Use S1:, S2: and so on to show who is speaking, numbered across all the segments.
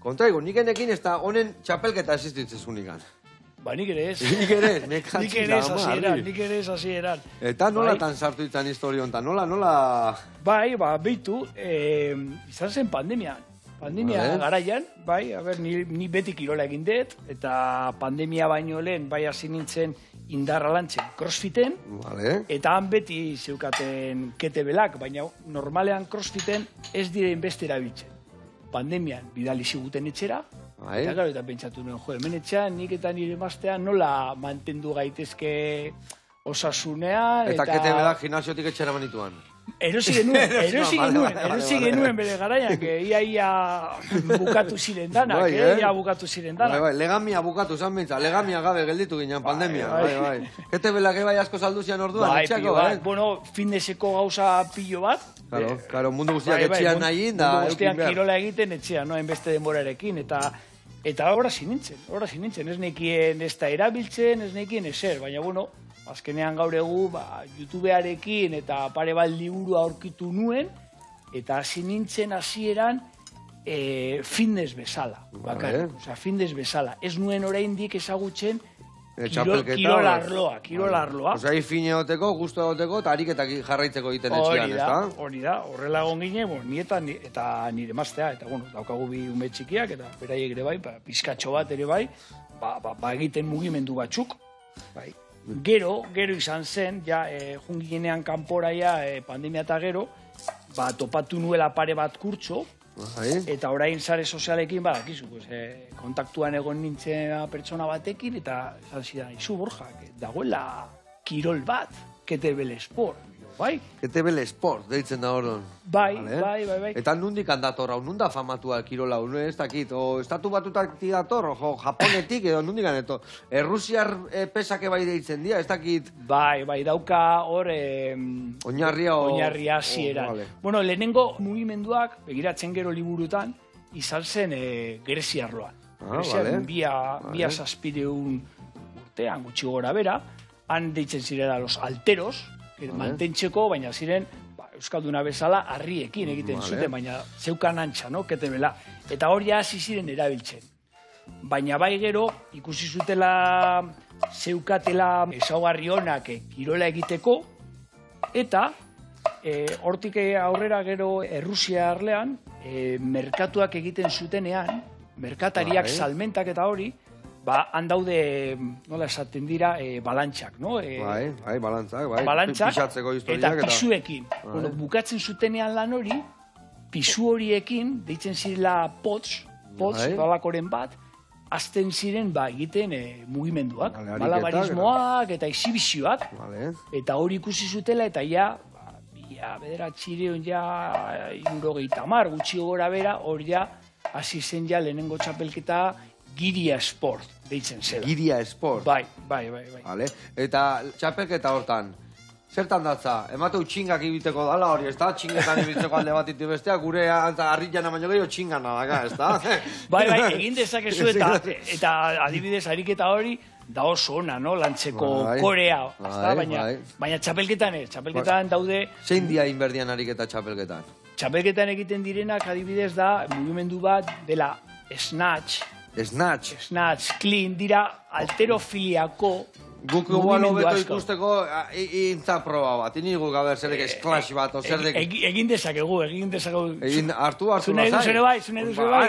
S1: Kontaigu, nik enekin ez da honen txapelketa existitzezu nikan.
S2: Ba, nik ere ez.
S1: Nik ere ez,
S2: Nik ere ez hasieran.
S1: Eta nolatan sartu izan historion, eta nola...
S2: Bai, behitu, izan zen pandemian. Pandemia garaian, bai, ni beti kirola egin dut, eta pandemia baino lehen, bai hasi nintzen indarra lantzen crossfiten, eta han beti zeukaten ketebelak, baina normalean crossfiten ez diren beste erabiltzen. Pandemian bidali ziguten etxera, eta pentsatu nuen, hemen etxean, nik eta nire emaztean nola mantendu gaitezke osasunean,
S1: eta ketebelak gimnasiotik etxera manituan.
S2: Erosi genuen bere garaian, ia bukatu ziren danak,
S1: legamia bukatu zan bintza, legamia gabe gelditu ginen pandemia, bai. Ketebelak ebai asko saldu zian orduan, etxeako, bai?
S2: Bueno, findeseko gauza pillo bat.
S1: Claro, mundu guztiak etxean nahi, da...
S2: Mundu guztiak kirola egiten etxean, noen beste denborarekin, eta horra zinintzen, ez nekien ez da erabiltzen, ez nekien ezer, baina, bueno, azkenean gaur egu, YouTubearekin eta pare bat liburu aurkitu nuen, eta hasi nintzen hasieran fitness bezala. Fitness bezala. Ez nuen oraindik ezagutzen kirolarloa.
S1: Osa, fine egoteko, gustu egoteko, eta ariketak jarraitzeko egiten etxean, ez da?
S2: Hori da, horrela egon ginen, nietan eta nire emaztea, eta daukagu bi ume txikiak, eta beraiek ere bai, pizkatxo bat ere bai, egiten mugimendu batzuk, bai. Gero izan zen, junginean kanporaia pandemia eta gero, topatu nuela pare bat kurtso, eta orain sare sozialekin, kontaktuan egon nintzen pertsona batekin, eta esan zidan, izu Borja, dagoela kirol bat, Ketebel Sport, bai?
S1: Ketebel Sport, deitzen da horren.
S2: Bai.
S1: Eta nundik handator hau, nunda famatua kirola hau, ez dakit, estatu batutak dator, japonetik edo nundik handator, Errusiar pesake bai deitzen dira, ez dakit...
S2: Bai, dauka hor...
S1: Oinarria
S2: hasieran. Bueno, lehenengo mugimenduak, begiratzen gero liburutan, izan zen greziarloan. Greziarloan, bia zazpideun urtean, gutxi gora bera, han deitzen zirela los alteros, mantentzeko, baina ziren Euskalduna bezala harriekin egiten zuten, baina zeukan antxa, Ketebela. Eta hori hasi ziren erabiltzen. Baina bai gero, ikusi zutela zeukatela ezaugarri onak kirola egiteko, eta hortik aurrera gero Errusia arlean, merkatuak egiten zutenean, merkatariak salmentak eta hori, han daude, nola esaten dira, balantxak, no?
S1: Bai, balantzak,
S2: pisatzeko historiak eta pisuekin. Bukatzen zutenean lan hori, pisu horiekin, deitzen zirela potz, dolakoren bat, azten ziren egiten mugimenduak, malabarismoak eta exhibizioak, eta hori ikusi zutela, eta bederatxireon 70 gutxi gora bera, hori hasi zen lehenengo txapelketa Giria Sport, deitzen zela.
S1: Giria Sport?
S2: Bai.
S1: Eta txapelketa hortan, zertan datza? Emateu txingak ibiteko dala hori, ez da? Txingetan ibitzeko alde bat iti bestea, gure harrian baino gehiago txingana daga, ez da?
S2: Bai, egin dezakezu eta adibidez ariketa hori, da oso ona, lantzeko korea, baina txapelketan ez, txapelketan daude...
S1: Zein dia inberdian ariketa txapelketan?
S2: Txapelketan egiten direnak adibidez da, mugimendu bat dela Snatch, clean, dira alterofiliako
S1: guk igual hobeto ikusteko intza proba bat, inigu gaber zerek esklash bat, o zerdek...
S2: Egin dezakegu.
S1: Hartu
S2: bai.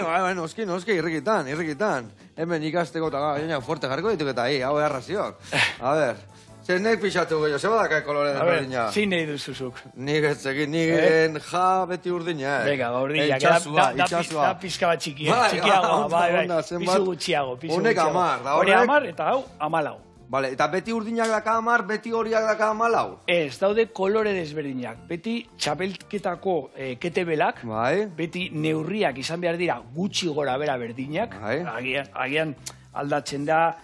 S1: Bai, noski, irrikitan. Hemen ikasteko eta gaina fuerte jarriko dituk eta hau errazioak. A ber, zer nek pixatu gehiago, zer badaka kolore desberdina?
S2: Zin nahi duzuzuk.
S1: Nik ez egin, nigen beti urdina.
S2: Venga, urdina, da pizka bat txikiagoa, bai, pizu gutxiago.
S1: Honek 10, da
S2: horrek? 10 eta hau 14.
S1: Bale, eta beti urdinak daka 10, beti horiak daka 14?
S2: Ez, daude kolore desberdinak. Beti txapelketako ketebelak, beti neurriak izan behar dira gutxi gora bera berdinak. Agian aldatzen da,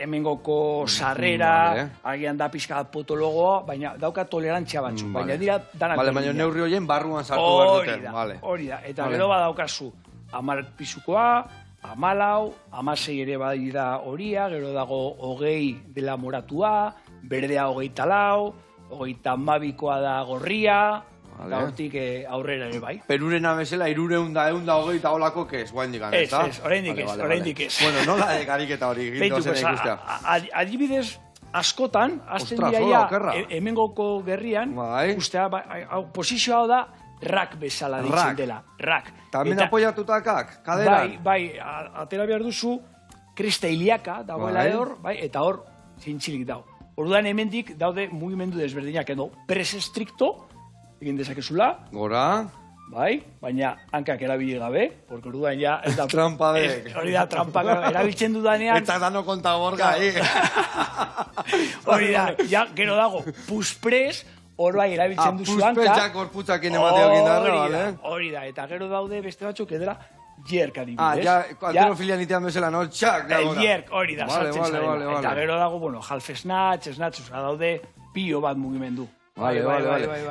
S2: hemengoko sarrera, agian da pixka potologoa, baina dauka tolerantzia batzuk, baina dira danak berdinak.
S1: Baina neurri horien barruan sartu behar duten.
S2: Hori da, eta gero badaukazu 10 pisukoa, 14, 16 ere badira horia, gero dago 20 dela moratua, berdea 24, 32koa da gorria, Eta hortik aurrera ere bai.
S1: Perurena bezala, 300 olako kez, guain digan, ez da?
S2: Oraindik ez.
S1: Bueno, nola gariketa hori, gindozen ikustea.
S2: Adibidez, askotan, azten dira hemengoko gerrian, ustea, posizio hau da, rak bezala ditzen dela. Rak.
S1: Tamen apoiatutakak, kaderan?
S2: Bai, atera behar duzu, kresta iliaka dagoela hor, eta hor, zintzilik dago. Orduan hemendik daude mugimendu desberdinak edo pres estricto, egin dezakezula.
S1: Gora.
S2: Bai, baina hankak erabili gabe, porque orduan ja...
S1: Trampa dek.
S2: Hori da, trampa erabiltzen dudanean...
S1: Eta dano konta borga,
S2: Hori da, ja, gero dago, puspres, hor bai erabiltzen duzu hanka.
S1: Puspes gorputzak emateo gindarra, bale?
S2: Hori da, eta gero daude beste batzuk edera, jerk adibidez.
S1: Ja, alterofilia nitean bezala, no? Txak, da gora.
S2: Jerk, hori da, sartzen zarela. Eta gero dago, bueno, half snatch, daude pio bat mugimendu.
S1: Bai.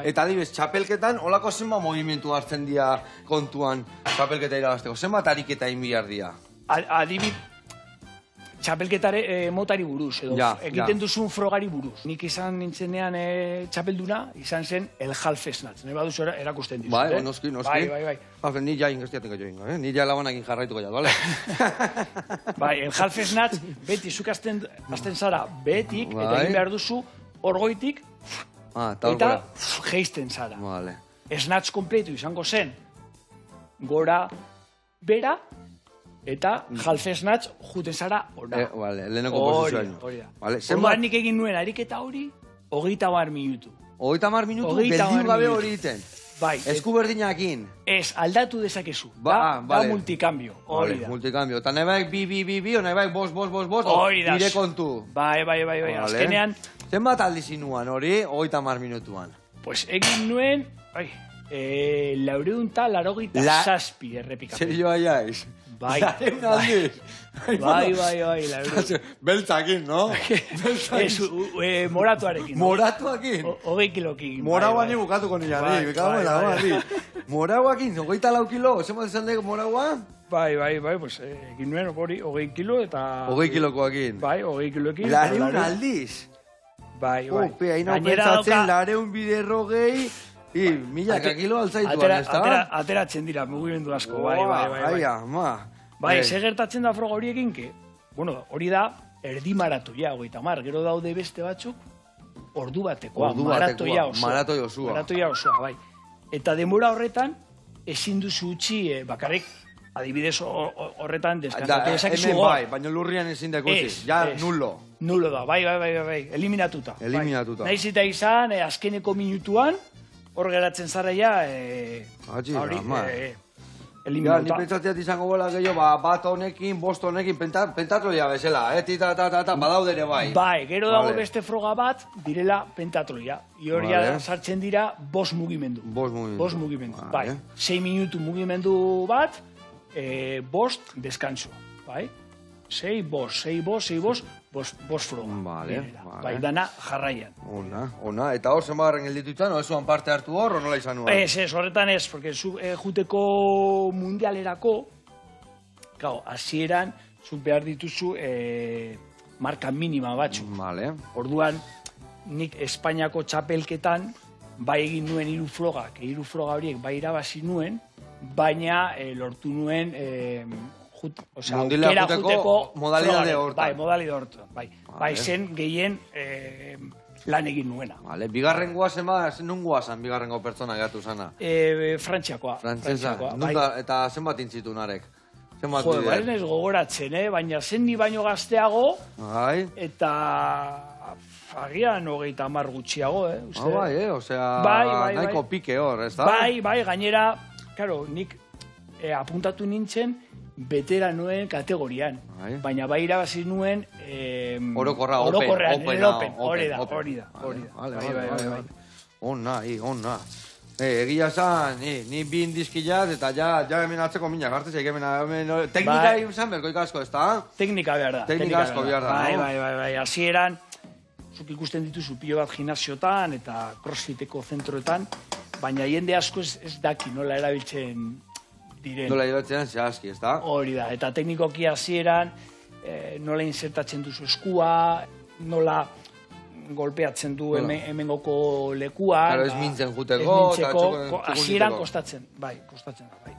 S1: Eta adibidez, txapelketan, holako zenba movimentu hartzen dira kontuan txapelketa irabazteko? Zenbat ariketa inbiar dira?
S2: Adibidez, txapelketare motari buruz, edo egiten duzun frogari buruz. Nik izan nintzenean txapelduna, izan zen el half snatch. Nahi baduzu erakusten dizu.
S1: Bai, noski.
S2: Bai.
S1: Ni ja ingestiatik joingo, ni ja lagunakin jarraituko ja, bale?
S2: Bai, el half snatch, beti, zuk azten zara betik, eta egin behar duzu, orgoitik, eta geisten zara. Snatch kompletu izango zen, gora, bera, eta half snatch juten zara ona.
S1: Leheneko posizioa.
S2: Orduan nik egin nuen ariketa hori, 30 minutu.
S1: 30 minutu, beldiu gabe hori iten.
S2: Bai.
S1: Esku berdinakin.
S2: Ez, aldatu dezakezu. Da multikambio. Hori da.
S1: Multikambio. Eta nahi baik bi, o nahi baik bos, nire kontu.
S2: Bai. Azkenean...
S1: Zenbat aldizinuan hori, 30 minutuan?
S2: Pues egin nuen, 487 errepikapen.
S1: Serio aiaiz?
S2: Bai.
S1: Lareun aldiz?
S2: Bai, lareun.
S1: Beltzakin, no?
S2: Ez, moratuarekin.
S1: Moratuakin?
S2: 20 kilokin.
S1: Morauan bukatuko nire, Morauakin, 24 kilo, zenbat esan dugu moraua?
S2: Bai, pues egin nuen hori 20 kilo eta...
S1: 20 kilokoakin?
S2: Bai, 20 kilokin.
S1: Lareun aldiz?
S2: Bai.
S1: Ope, hain hau pentsatzen, lareun biderro gehi, milaka kilo altzaituan, ez da?
S2: Ateratzen dira, mugimendu asko, bai. Bai, segertatzen da froga horiekin, bueno, hori da, erdi maratoia, 30, gero daude beste batzuk, ordu batekoa, maratoia osoa, bai. Eta denbora horretan, ezin duzu utzi, bakarrik, adibidez horretan deskantatu dezakezu
S1: hemen bai, baina lurrian ezin dakuzi, ja nulo.
S2: Nulo da, bai, eliminatuta. Naiz eta izan, azkeneko minutuan, hor geratzen zara ja, eliminatuta.
S1: Ni pentsatzeat izango bola gehiago, bat honekin, bost honekin, pentatroia bezala, badaudere bai.
S2: Bai, gero dago beste froga bat, direla pentatroia. Ioria sartzen dira, 5 mugimendu. 5 mugimendu, bai. 6 minutu mugimendu bat, 5 deskanso, bai? 6 froga. Bai, dana jarraian.
S1: Ona, eta hor zenbagarren gelditu izan, ez zuan parte hartu hor, o nola izan nuen?
S2: Ez, horretan ez, porque juteko mundialerako, hasieran, zuk behar dituzu marka minima batzu. Orduan, nik Espainiako txapelketan, bai egin nuen 3 frogak, 3 froga horiek bai irabazi nuen, baina lortu nuen
S1: mundila juteko modalidade hortan.
S2: Bai, modalidade hortan. Bai, zen gehien lan egin nuena.
S1: Bigarren guazen nun guazan bigarrengo pertsona gatu zana?
S2: Frantziakoa.
S1: Frantzesa. Eta zenbat intzitu narek?
S2: Jo, ez nez gogoratzen, baina zen ni baino gazteago, eta agian 30 gutxiago, uste.
S1: Bai, osea, nahiko pike hor, ez da?
S2: Bai, gainera, karo, nik apuntatu nintzen veteranoen kategorian, baina bai irabazi nuen
S1: orokorrean,
S2: hori da.
S1: Ona. Egia zan, ni bi indizkilat eta ja hemen atzeko minak hartzezik hemen teknika izan berko ikasko, ez da?
S2: Teknika behar da.
S1: Teknika asko behar da, no?
S2: Bai, hasieran, zuk ikusten dituzu pilo bat gimnasiotan eta crossfiteko zentroetan, baina jende asko ez daki nola erabiltzen diren.
S1: Nola erabiltzen zehazki, ez da?
S2: Hori da, eta teknikoki hasieran nola insertatzen duzu eskua, nola golpeatzen du hemengoko lekuan.
S1: Claro, ez mintzen juteko,
S2: hasieran kostatzen, bai, kostatzen da, bai.